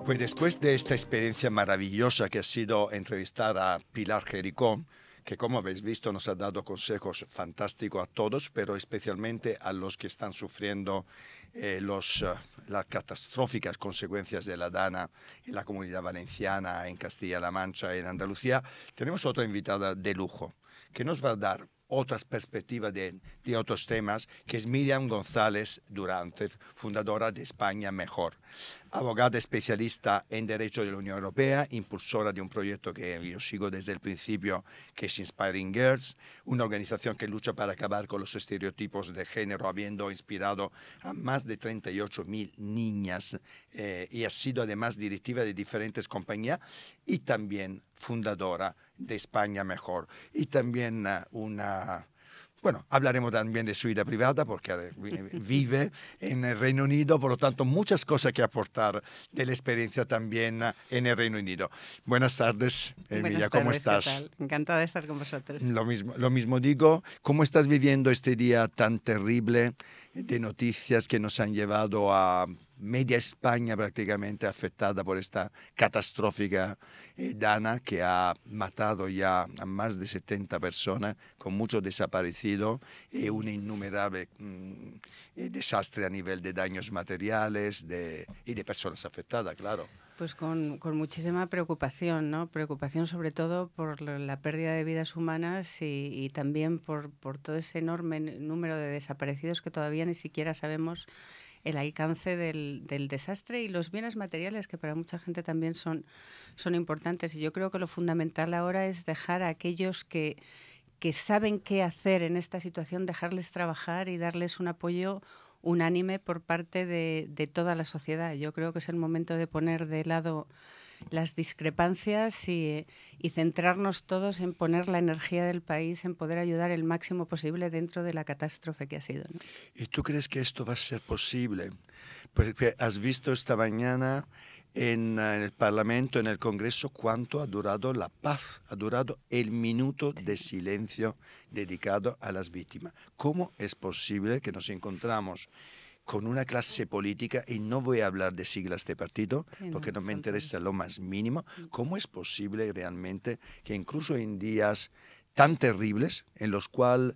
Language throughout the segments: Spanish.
Pues después de esta experiencia maravillosa que ha sido entrevistar a Pilar Jericó, que como habéis visto nos ha dado consejos fantásticos a todos, pero especialmente a los que están sufriendo las catastróficas consecuencias de la Dana en la Comunidad Valenciana, en Castilla-La Mancha, en Andalucía, tenemos otra invitada de lujo que nos va a dar otras perspectivas de otros temas, que es Miriam González Duránez, fundadora de España Mejor. Abogada especialista en Derecho de la Unión Europea, impulsora de un proyecto que yo sigo desde el principio, que es Inspiring Girls, una organización que lucha para acabar con los estereotipos de género, habiendo inspirado a más de 38.000 niñas y ha sido además directiva de diferentes compañías y también fundadora de España Mejor. Y también bueno, hablaremos también de su vida privada porque vive en el Reino Unido, por lo tanto, muchas cosas que aportar de la experiencia también en el Reino Unido. Buenas tardes, Emilia, ¿cómo estás? ¿Qué tal? Encantada de estar con vosotros. Lo mismo digo. ¿Cómo estás viviendo este día tan terrible de noticias que nos han llevado a media España prácticamente afectada por esta catastrófica Dana que ha matado ya a más de 70 personas, con muchos desaparecidos y un innumerable desastre a nivel de daños materiales y de personas afectadas, claro? Pues con muchísima preocupación, ¿no? Preocupación sobre todo por la pérdida de vidas humanas y también por todo ese enorme número de desaparecidos que todavía ni siquiera sabemos el alcance del desastre y los bienes materiales que para mucha gente también son importantes. Y yo creo que lo fundamental ahora es dejar a aquellos que saben qué hacer en esta situación, dejarles trabajar y darles un apoyo unánime por parte de toda la sociedad. Yo creo que es el momento de poner de lado las discrepancias y centrarnos todos en poner la energía del país en poder ayudar el máximo posible dentro de la catástrofe que ha sido, ¿no? ¿Y tú crees que esto va a ser posible? Porque has visto esta mañana en el Parlamento, en el Congreso, cuánto ha durado la paz, ha durado el minuto de silencio dedicado a las víctimas. ¿Cómo es posible que nos encontramos con una clase política, y no voy a hablar de siglas de partido, porque no me interesa lo más mínimo, cómo es posible realmente que incluso en días tan terribles, en los cuales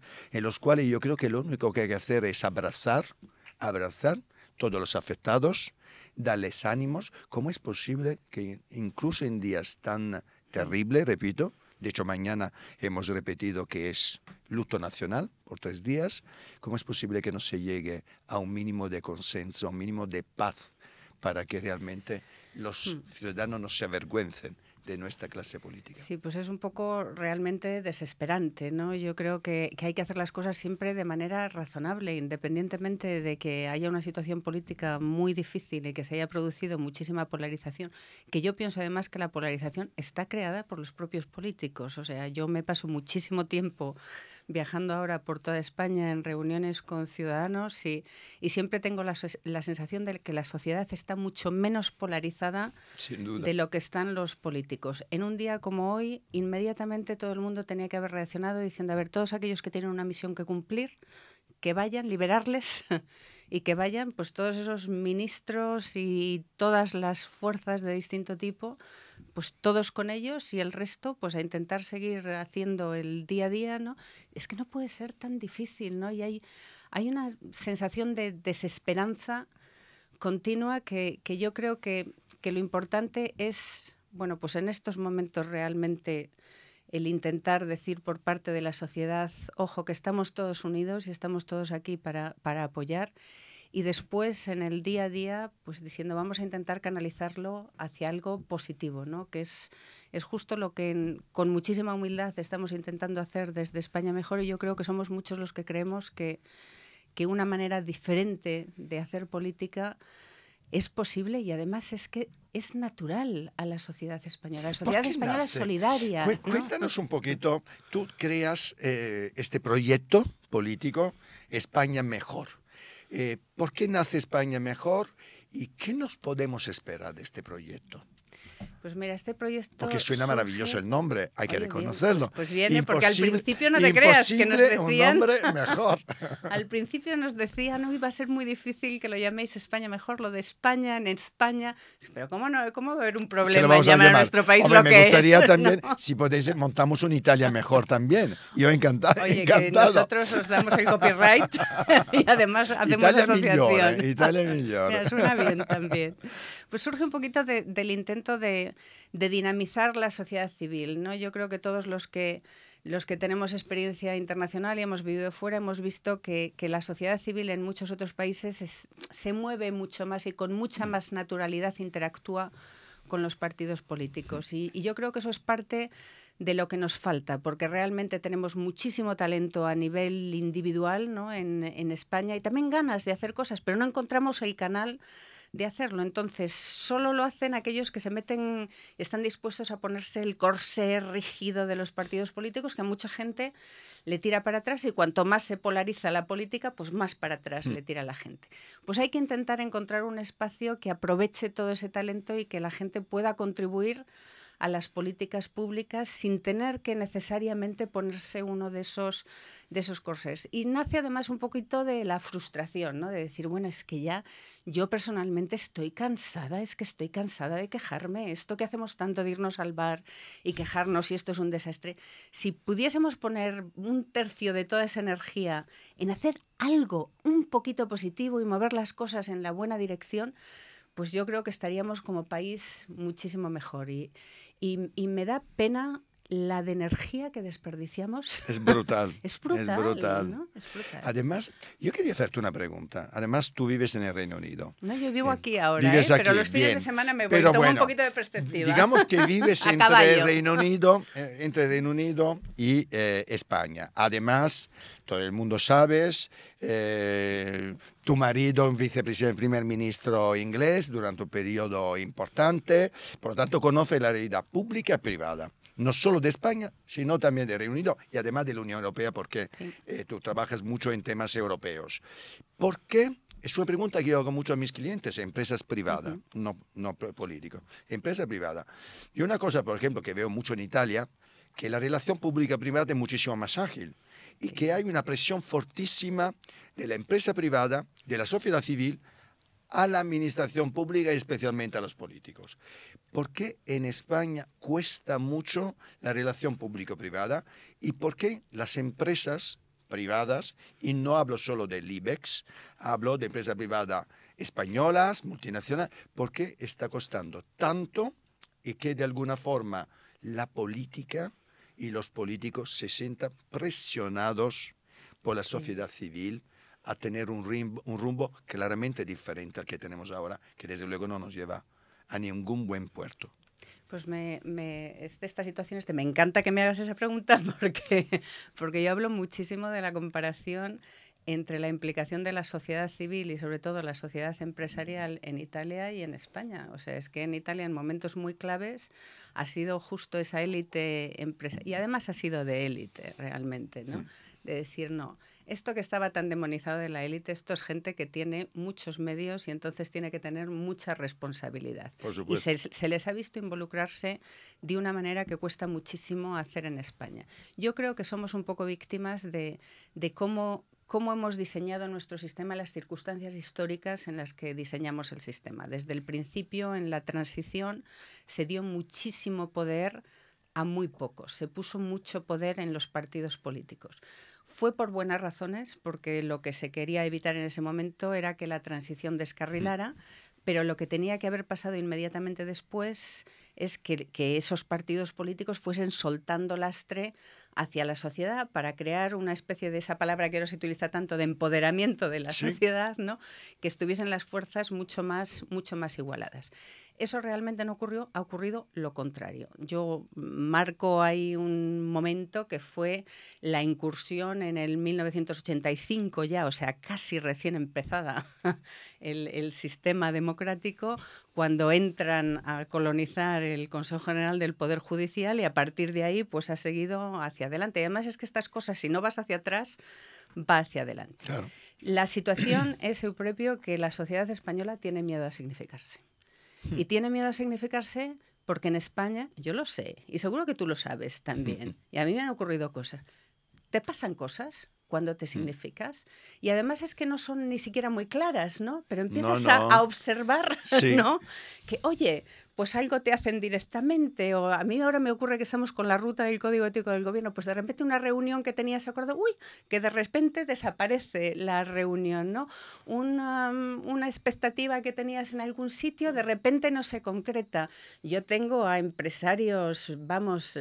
yo creo que lo único que hay que hacer es abrazar todos los afectados, darles ánimos, cómo es posible que incluso en días tan terribles, repito, de hecho mañana hemos repetido que es luto nacional por 3 días, ¿cómo es posible que no se llegue a un mínimo de consenso, a un mínimo de paz para que realmente los ciudadanos no se avergüencen de nuestra clase política? Sí, pues es un poco realmente desesperante, ¿no? Yo creo que hay que hacer las cosas siempre de manera razonable, independientemente de que haya una situación política muy difícil y que se haya producido muchísima polarización, que yo pienso además que la polarización está creada por los propios políticos. O sea, yo me paso muchísimo tiempo viajando ahora por toda España en reuniones con ciudadanos y siempre tengo la sensación de que la sociedad está mucho menos polarizada de lo que están los políticos. En un día como hoy, inmediatamente todo el mundo tenía que haber reaccionado diciendo, a ver, todos aquellos que tienen una misión que cumplir, que vayan, liberarles y que vayan pues todos esos ministros y todas las fuerzas de distinto tipo, pues todos con ellos y el resto pues a intentar seguir haciendo el día a día, ¿no? Es que no puede ser tan difícil, ¿no? Y hay una sensación de desesperanza continua que yo creo que lo importante es, bueno, pues en estos momentos realmente el intentar decir por parte de la sociedad, ojo, que estamos todos unidos y estamos todos aquí para apoyar. Y después, en el día a día, pues diciendo, vamos a intentar canalizarlo hacia algo positivo, ¿no? Que es justo lo que con muchísima humildad estamos intentando hacer desde España Mejor, y yo creo que somos muchos los que creemos que una manera diferente de hacer política es posible y además es que es natural a la sociedad española. La sociedad española es solidaria, ¿no? Cuéntanos un poquito, tú creas este proyecto político, España Mejor. ¿Por qué nace España Mejor y qué nos podemos esperar de este proyecto? Pues mira, este proyecto Porque suena maravilloso el nombre, hay que reconocerlo. Pues viene, porque al principio no te creas que nos decían... un nombre mejor. Al principio nos decían, no, iba a ser muy difícil que lo llaméis España mejor, lo de España, en España. Pero ¿cómo va a haber un problema en llamar a nuestro país Hombre, lo que me gustaría es? también, ¿No? si podéis, montamos una Italia mejor también. Yo encantado. Oye, encantado. que nosotros os damos el copyright y además hacemos Italia asociación. Migliore, Italia migliore. Mira, suena bien también. Pues surge un poquito del intento de dinamizar la sociedad civil, ¿no? Yo creo que todos los que tenemos experiencia internacional y hemos vivido fuera, hemos visto que la sociedad civil en muchos otros países se mueve mucho más y con mucha más naturalidad interactúa con los partidos políticos. Y yo creo que eso es parte de lo que nos falta, porque realmente tenemos muchísimo talento a nivel individual, ¿no? en España, y también ganas de hacer cosas, pero no encontramos el canal de hacerlo. Entonces, solo lo hacen aquellos que se meten, están dispuestos a ponerse el corsé rígido de los partidos políticos, que a mucha gente le tira para atrás, y cuanto más se polariza la política, pues más para atrás le tira la gente. Pues hay que intentar encontrar un espacio que aproveche todo ese talento y que la gente pueda contribuir a las políticas públicas sin tener que necesariamente ponerse uno de esos corsés. Y nace además un poquito de la frustración, ¿no? De decir, bueno, es que ya yo personalmente estoy cansada de quejarme, esto que hacemos tanto de irnos al bar y quejarnos y esto es un desastre. Si pudiésemos poner un tercio de toda esa energía en hacer algo un poquito positivo y mover las cosas en la buena dirección, pues yo creo que estaríamos como país muchísimo mejor. Y me da pena la de energía que desperdiciamos. Es brutal. Es brutal, es brutal. ¿no? Es brutal. Además, yo quería hacerte una pregunta. Además, tú vives en el Reino Unido. No, yo vivo aquí ahora, vives aquí, pero los fines bien. de semana me voy. Pero Tomo bueno, un poquito de perspectiva. Digamos que vives entre caballo. Reino Unido y España. Además, todo el mundo sabes, tu marido, un vicepresidente, primer ministro inglés durante un periodo importante, por lo tanto conoce la realidad pública y privada, no solo de España, sino también de Reino Unido y además de la Unión Europea, porque tú trabajas mucho en temas europeos. ¿Por qué? Es una pregunta que yo hago mucho a mis clientes, empresas privadas, no políticos, empresa privada. Y una cosa, por ejemplo, que veo mucho en Italia, que la relación pública-privada es muchísimo más ágil y que hay una presión fortísima de la empresa privada, de la sociedad civil, a la administración pública y especialmente a los políticos. ¿Por qué en España cuesta mucho la relación público-privada y por qué las empresas privadas, y no hablo solo del IBEX, hablo de empresas privadas españolas, multinacionales, por qué está costando tanto y que de alguna forma la política y los políticos se sientan presionados por la sociedad civil a tener un rumbo claramente diferente al que tenemos ahora, que desde luego no nos lleva a ningún buen puerto? Pues es de estas situaciones me encanta que me hagas esa pregunta porque yo hablo muchísimo de la comparación entre la implicación de la sociedad civil y sobre todo la sociedad empresarial en Italia y en España. O sea, es que en Italia en momentos muy claves ha sido justo esa élite empresarial, y además ha sido de élite realmente, ¿no? De decir, no, esto que estaba tan demonizado de la élite, esto es gente que tiene muchos medios y entonces tiene que tener mucha responsabilidad. Por supuesto. Y se les ha visto involucrarse de una manera que cuesta muchísimo hacer en España. Yo creo que somos un poco víctimas de cómo hemos diseñado nuestro sistema, las circunstancias históricas en las que diseñamos el sistema. Desde el principio, en la transición, se dio muchísimo poder a muy pocos. Se puso mucho poder en los partidos políticos. Fue por buenas razones, porque lo que se quería evitar en ese momento era que la transición descarrilara, pero lo que tenía que haber pasado inmediatamente después es que esos partidos políticos fuesen soltando lastre hacia la sociedad para crear una especie de esa palabra que ahora se utiliza tanto de empoderamiento de la sociedad, ¿no? Que estuviesen las fuerzas mucho más igualadas. Eso realmente no ocurrió, ha ocurrido lo contrario. Yo marco ahí un momento que fue la incursión en el 1985 ya, o sea, casi recién empezada el sistema democrático, cuando entran a colonizar el Consejo General del Poder Judicial, y a partir de ahí pues ha seguido hacia adelante. Y además es que estas cosas, si no vas hacia atrás, va hacia adelante. Claro. La situación es, Eupropio, que la sociedad española tiene miedo a significarse. Y tiene miedo a significarse Porque en España, yo lo sé, y seguro que tú lo sabes también, y a mí me han ocurrido cosas. Te pasan cosas cuando te significas, y además es que no son ni siquiera muy claras, ¿no? Pero No, empiezas a no. observar, Sí. ¿no? Que, oye, pues algo te hacen directamente, o a mí ahora me ocurre que estamos con la ruta del Código Ético del Gobierno, pues de repente una reunión que tenías acordado, uy, que de repente desaparece la reunión, ¿no? Una expectativa que tenías en algún sitio, de repente no se concreta. Yo tengo a empresarios, vamos,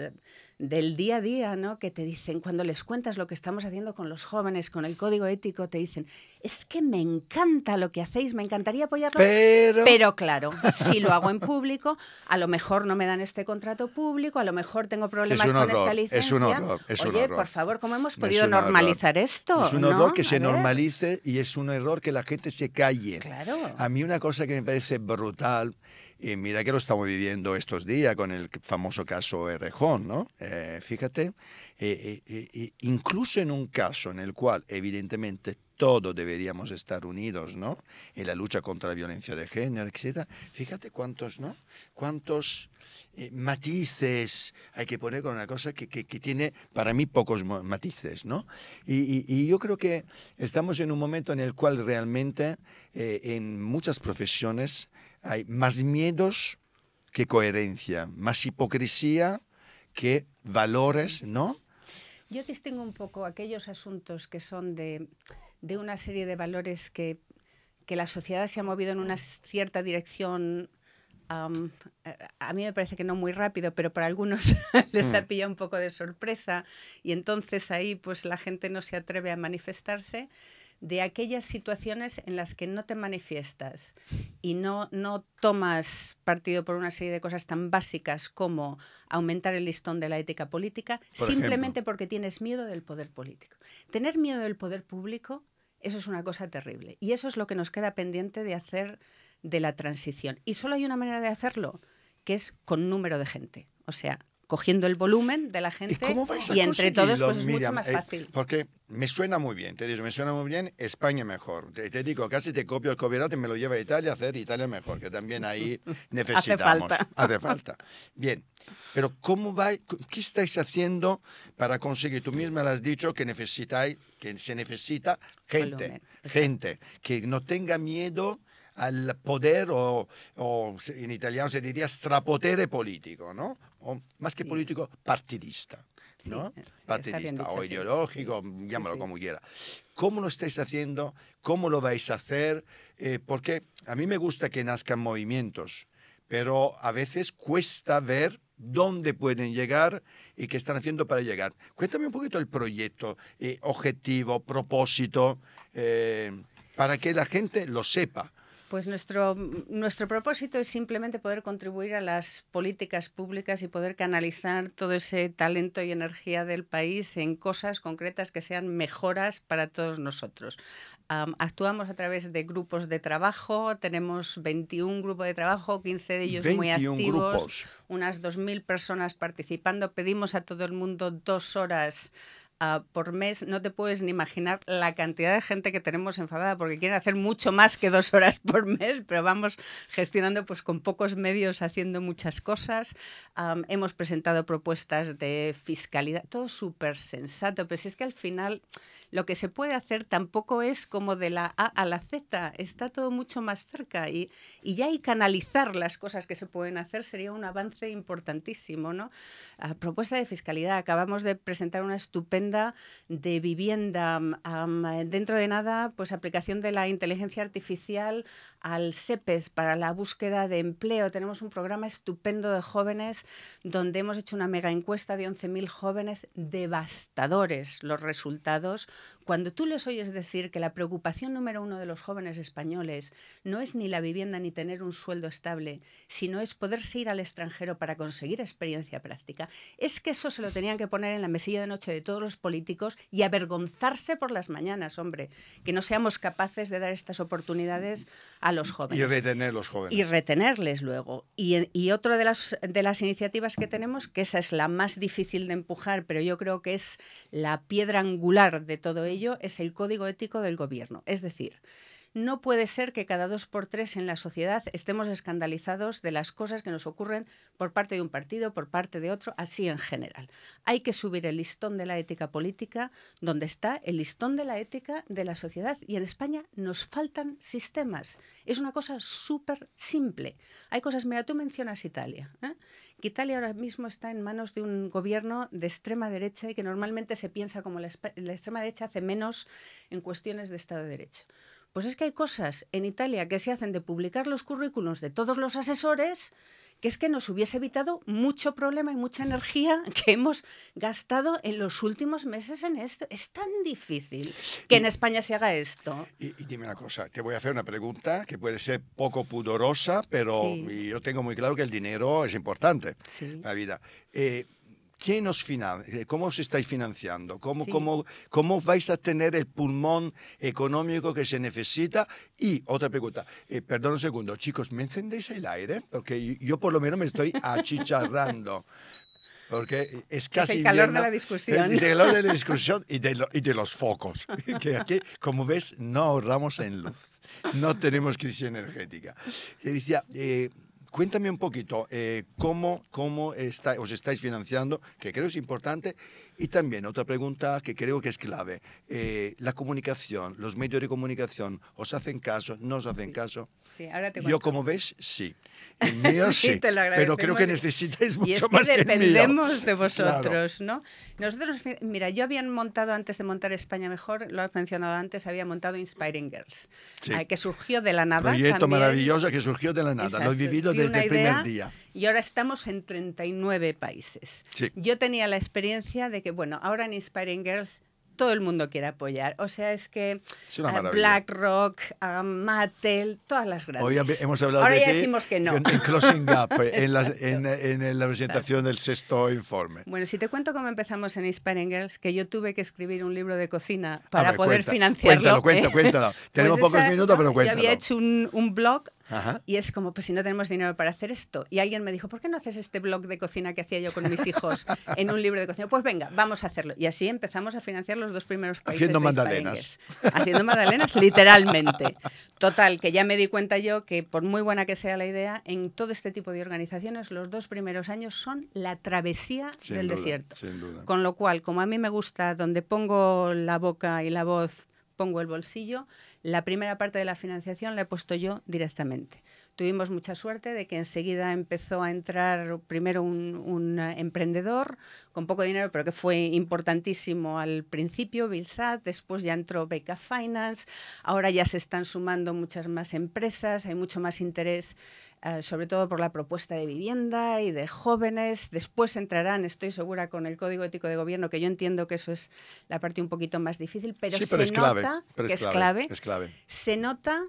del día a día, ¿no? Que te dicen, cuando les cuentas lo que estamos haciendo con los jóvenes, con el Código Ético, te dicen, es que me encanta lo que hacéis, me encantaría apoyarlo, pero claro, si lo hago en público, a lo mejor no me dan este contrato público, a lo mejor tengo problemas con esta licencia. Es un horror, es un Oye, horror. por favor, ¿cómo hemos Es podido un horror. normalizar esto? Es un ¿no? horror que A se ver. normalice y es un error que la gente se calle. Claro. A mí una cosa que me parece brutal, y mira que lo estamos viviendo estos días con el famoso caso Errejón, ¿no? Fíjate, incluso en un caso en el cual evidentemente todos deberíamos estar unidos, ¿no? En la lucha contra la violencia de género, etcétera. Fíjate cuántos, ¿no? Cuántos matices hay que poner con una cosa que tiene para mí pocos matices, ¿no? Y yo creo que estamos en un momento en el cual realmente en muchas profesiones hay más miedos que coherencia, más hipocresía que valores, ¿no? Yo distingo un poco aquellos asuntos que son de una serie de valores que la sociedad se ha movido en una cierta dirección. A mí me parece que no muy rápido, pero para algunos les ha pillado un poco de sorpresa y entonces ahí pues la gente no se atreve a manifestarse, de aquellas situaciones en las que no te manifiestas y no tomas partido por una serie de cosas tan básicas como aumentar el listón de la ética política, simplemente porque tienes miedo del poder político. Tener miedo del poder público, eso es una cosa terrible y eso es lo que nos queda pendiente de hacer de la transición. Y solo hay una manera de hacerlo, que es con número de gente. O sea, cogiendo el volumen de la gente y entre todos pues es mucho más fácil. Porque me suena muy bien, te digo, me suena muy bien, España mejor. Te digo, casi te copio el copyright y me lo lleva a Italia a hacer Italia mejor, que también ahí necesitamos. Hace falta. Bien, pero ¿qué estáis haciendo para conseguir? Tú misma lo has dicho que se necesita gente que no tenga miedo al poder o en italiano se diría strapotere político, ¿no? O más que político, partidista, ¿no? Sí, partidista o ideológico, llámalo como quiera. ¿Cómo lo estáis haciendo? ¿Cómo lo vais a hacer? Porque a mí me gusta que nazcan movimientos, pero a veces cuesta ver dónde pueden llegar y qué están haciendo para llegar. Cuéntame un poquito el proyecto, objetivo, propósito, para que la gente lo sepa. Pues nuestro propósito es simplemente poder contribuir a las políticas públicas y poder canalizar todo ese talento y energía del país en cosas concretas que sean mejoras para todos nosotros. Actuamos a través de grupos de trabajo, tenemos 21 grupos de trabajo, 15 de ellos muy activos, grupos. Unas 2.000 personas participando. Pedimos a todo el mundo 2 horas por mes. No te puedes ni imaginar la cantidad de gente que tenemos enfadada porque quieren hacer mucho más que 2 horas por mes, pero vamos gestionando pues con pocos medios, haciendo muchas cosas. Hemos presentado propuestas de fiscalidad, todo súper sensato, pero si es que al final lo que se puede hacer tampoco es como de la A a la Z, está todo mucho más cerca y ya hay canalizar las cosas que se pueden hacer sería un avance importantísimo, ¿no? Propuesta de fiscalidad, acabamos de presentar una estupenda de vivienda, dentro de nada, pues aplicación de la inteligencia artificial al SEPES para la búsqueda de empleo. Tenemos un programa estupendo de jóvenes donde hemos hecho una mega encuesta de 11.000 jóvenes, devastadores los resultados. Cuando tú les oyes decir que la preocupación número 1 de los jóvenes españoles no es ni la vivienda ni tener un sueldo estable, sino es poderse ir al extranjero para conseguir experiencia práctica, es que eso se lo tenían que poner en la mesilla de noche de todos los políticos y avergonzarse por las mañanas, hombre, que no seamos capaces de dar estas oportunidades a los jóvenes. Y retener los jóvenes. Y retenerles luego. Y otra de las iniciativas que tenemos, que esa es la más difícil de empujar, pero yo creo que es la piedra angular de todo ello, es el Código Ético del Gobierno. Es decir, No puede ser que cada 2 por 3 en la sociedad estemos escandalizados de las cosas que nos ocurren por parte de un partido, por parte de otro, así en general. Hay que subir el listón de la ética política donde está el listón de la ética de la sociedad. Y en España nos faltan sistemas. Es una cosa súper simple. Hay cosas, mira, tú mencionas Italia, ¿eh? Que Italia ahora mismo está en manos de un gobierno de extrema derecha y que normalmente se piensa como la extrema derecha hace menos en cuestiones de Estado de Derecho. Pues es que hay cosas en Italia que se hacen de publicar los currículums de todos los asesores que es que nos hubiese evitado mucho problema y mucha energía que hemos gastado en los últimos meses en esto. Es tan difícil que en España se haga esto. Y dime una cosa, te voy a hacer una pregunta que puede ser poco pudorosa, pero sí, yo tengo muy claro que el dinero es importante en la vida. ¿Quién os financia? ¿Cómo os estáis financiando? ¿Cómo vais a tener el pulmón económico que se necesita? Y otra pregunta, perdón un segundo, chicos, ¿me encendéis el aire? Porque yo por lo menos me estoy achicharrando. Porque es casi el calor de la discusión. El calor de la discusión y de los focos. Que aquí, como ves, no ahorramos en luz. No tenemos crisis energética. Y decía, cuéntame un poquito cómo os estáis financiando, que creo es importante. Y también otra pregunta que creo que es clave. La comunicación, los medios de comunicación, ¿os hacen caso? ¿No os hacen caso? Sí, ahora te cuento. Yo, como ves, sí. El mío sí, pero creo que necesitáis mucho más que el mío. Dependemos de vosotros, claro, ¿no? Nosotros, mira, yo había montado, antes de montar España Mejor, lo has mencionado antes, había montado Inspiring Girls, sí, que surgió de la nada. Proyecto también, maravilloso que surgió de la nada, exacto, lo he vivido desde el primer día. Y ahora estamos en 39 países. Sí. Yo tenía la experiencia de que, bueno, ahora en Inspiring Girls todo el mundo quiere apoyar. O sea, es que BlackRock, Mattel, todas las grandes. Hoy hemos hablado ahora de ya decimos que no. En Closing Up, en la presentación del 6º informe. Bueno, si te cuento cómo empezamos en Inspiring Girls, que yo tuve que escribir un libro de cocina para poder financiarlo. Cuéntalo. Tenemos pues pocos minutos, pero cuéntalo. Yo había hecho un blog. Ajá. Y es como, pues si no tenemos dinero para hacer esto. Y alguien me dijo, ¿por qué no haces este blog de cocina que hacía yo con mis hijos en un libro de cocina? Pues venga, vamos a hacerlo. Y así empezamos a financiar los 2 primeros países. Haciendo magdalenas. Haciendo magdalenas, literalmente. Total, que ya me di cuenta yo que por muy buena que sea la idea, en todo este tipo de organizaciones, los 2 primeros años son la travesía del desierto. Sin duda. Con lo cual, como a mí me gusta, donde pongo la boca y la voz, pongo el bolsillo, la primera parte de la financiación la he puesto yo directamente. Tuvimos mucha suerte de que enseguida empezó a entrar primero un emprendedor con poco dinero, pero que fue importantísimo al principio, Bilsat, después ya entró Beca Finance, ahora ya se están sumando muchas más empresas, hay mucho más interés, sobre todo por la propuesta de vivienda y de jóvenes. Después entrarán, estoy segura, con el Código Ético de Gobierno, que yo entiendo que eso es la parte un poquito más difícil, pero sí, se nota que es clave. Se nota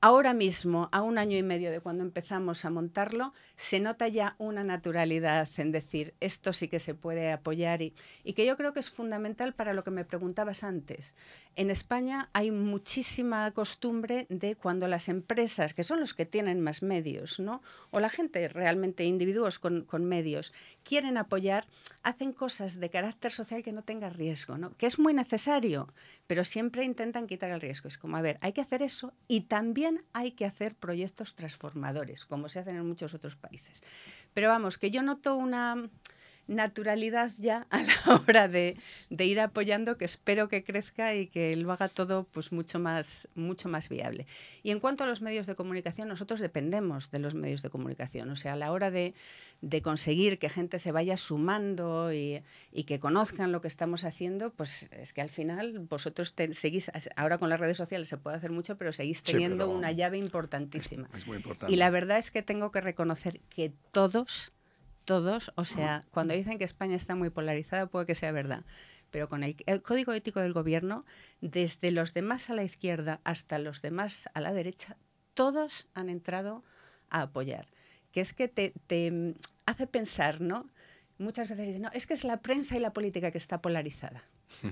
ahora mismo, a 1 año y medio de cuando empezamos a montarlo, se nota ya una naturalidad en decir, esto sí que se puede apoyar y que yo creo que es fundamental para lo que me preguntabas antes. En España hay muchísima costumbre de cuando las empresas, que son los que tienen más medios, ¿no? O la gente realmente, individuos con medios, quieren apoyar, hacen cosas de carácter social que no tenga riesgo, ¿no? Que es muy necesario, pero siempre intentan quitar el riesgo. Es como, a ver, hay que hacer eso y también hay que hacer proyectos transformadores, como se hacen en muchos otros países. Pero vamos, que yo noto una naturalidad ya a la hora de ir apoyando, que espero que crezca y que lo haga todo pues mucho más viable. Y en cuanto a los medios de comunicación, nosotros dependemos de los medios de comunicación. O sea, a la hora de conseguir que gente se vaya sumando y que conozcan lo que estamos haciendo, pues es que al final vosotros seguís, ahora con las redes sociales se puede hacer mucho, pero seguís teniendo una llave importantísima. Es muy importante. Y la verdad es que tengo que reconocer que todos, o sea, cuando dicen que España está muy polarizada, puede que sea verdad, pero con el Código Ético del Gobierno, desde los demás a la izquierda hasta los demás a la derecha, todos han entrado a apoyar. Que es que te hace pensar, ¿no? Muchas veces dicen, no, es que es la prensa y la política que está polarizada.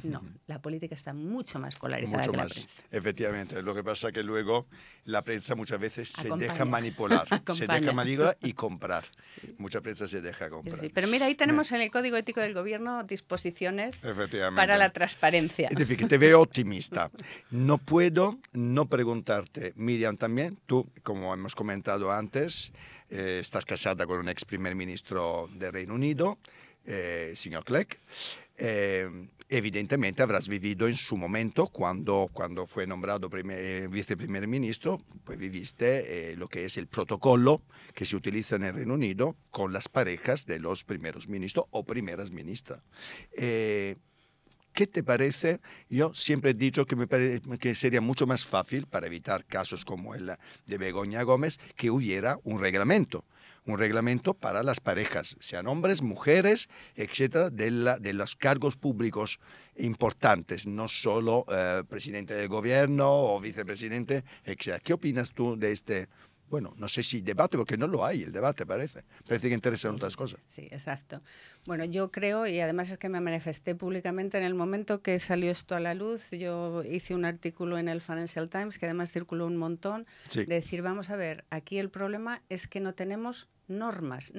No, la política está mucho más polarizada Mucho que la más, prensa. efectivamente. Lo que pasa es que luego la prensa muchas veces se Acompaña. deja manipular, se Acompaña. deja manipular y comprar. Mucha prensa se deja comprar. Sí, pero mira, ahí tenemos en el Código Ético del Gobierno disposiciones Efectivamente. para la transparencia. Es decir, que te veo optimista. No puedo no preguntarte, Miriam, también, tú, como hemos comentado antes, estás casada con un ex primer ministro del Reino Unido, señor Clegg. Evidentemente habrás vivido en su momento, cuando fue nombrado viceprimer ministro, pues viviste lo que es el protocolo que se utiliza en el Reino Unido con las parejas de los primeros ministros o primeras ministras. ¿Qué te parece? Yo siempre he dicho que me parece que sería mucho más fácil, para evitar casos como el de Begoña Gómez, que hubiera un reglamento para las parejas, sean hombres, mujeres, etcétera, de los cargos públicos importantes, no solo presidente del gobierno o vicepresidente, etcétera. ¿Qué opinas tú de este? Bueno, no sé si debate, porque no lo hay, el debate parece que interesan otras cosas. Sí, exacto. Bueno, yo creo, y además es que me manifesté públicamente en el momento que salió esto a la luz. Yo hice un artículo en el Financial Times, que además circuló un montón, Sí. de decir, vamos a ver, aquí el problema es que no tenemos normas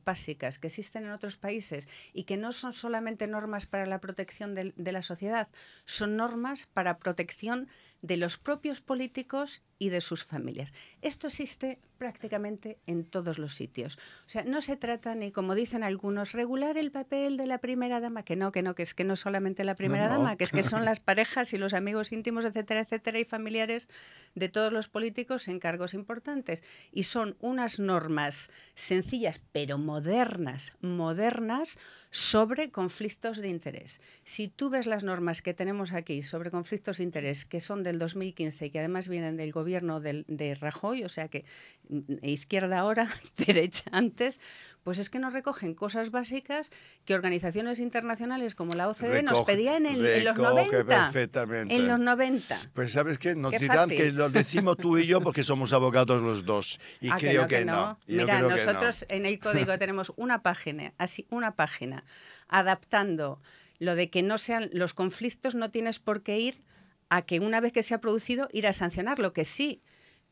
básicas que existen en otros países y que no son solamente normas para la protección de la sociedad, son normas para protección de los propios políticos y de sus familias. Esto existe prácticamente en todos los sitios. O sea, no se trata ni, como dicen algunos, regular el papel de la primera dama, que es que no solamente la primera dama, que es que son las parejas y los amigos íntimos, etcétera, etcétera, y familiares de todos los políticos en cargos importantes. Y son unas normas sencillas, pero modernas, sobre conflictos de interés. Si tú ves las normas que tenemos aquí sobre conflictos de interés, que son del 2015 y que además vienen del gobierno de Rajoy, o sea que izquierda ahora, derecha antes, pues es que nos recogen cosas básicas que organizaciones internacionales como la OCDE nos pedían en los 90. Perfectamente. En los 90. Pues ¿sabes qué? Nos Qué dirán fácil. que lo decimos tú y yo porque somos abogados los dos. Y creo que no. Mira, nosotros en el código tenemos una página, adaptando lo de que no sean los conflictos, no tienes por qué ir a que una vez que se ha producido ir a sancionar, lo que sí.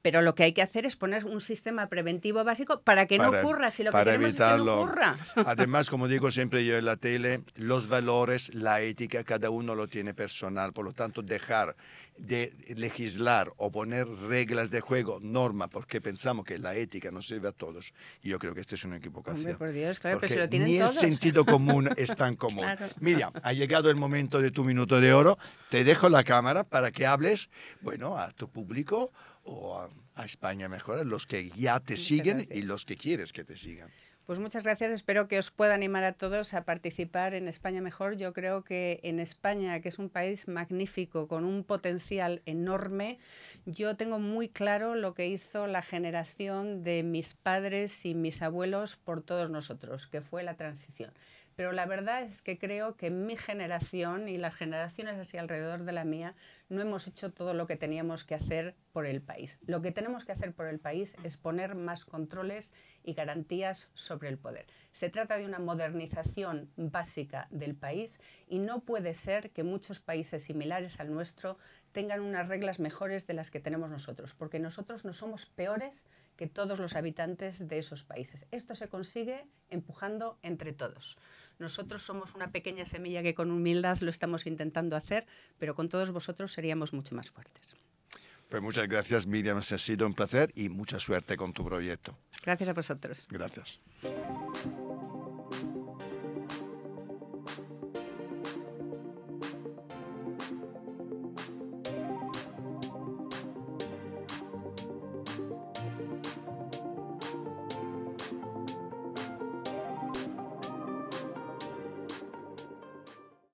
Pero lo que hay que hacer es poner un sistema preventivo básico para que no ocurra, si lo que queremos evitarlo. Es que no ocurra. Además, como digo siempre yo en la tele, los valores, la ética, cada uno lo tiene personal. Por lo tanto, dejar de legislar o poner reglas de juego, norma, porque pensamos que la ética nos sirve a todos. Y yo creo que esta es una equivocación. Hombre, por Dios, claro, porque pero si lo tienen ni todos. el sentido común es tan común. Claro. Miriam, ha llegado el momento de tu minuto de oro. Te dejo la cámara para que hables, bueno, a tu público o a España Mejor, a los que ya te siguen y los que quieres que te sigan. Pues muchas gracias. Espero que os pueda animar a todos a participar en España Mejor. Yo creo que en España, que es un país magnífico, con un potencial enorme, yo tengo muy claro lo que hizo la generación de mis padres y mis abuelos por todos nosotros, que fue la transición. Pero la verdad es que creo que mi generación y las generaciones así alrededor de la mía no hemos hecho todo lo que teníamos que hacer por el país. Lo que tenemos que hacer por el país es poner más controles y garantías sobre el poder. Se trata de una modernización básica del país y no puede ser que muchos países similares al nuestro tengan unas reglas mejores de las que tenemos nosotros, porque nosotros no somos peores que todos los habitantes de esos países. Esto se consigue empujando entre todos. Nosotros somos una pequeña semilla que con humildad lo estamos intentando hacer, pero con todos vosotros seríamos mucho más fuertes. Pues muchas gracias, Miriam, ha sido un placer y mucha suerte con tu proyecto. Gracias a vosotros. Gracias.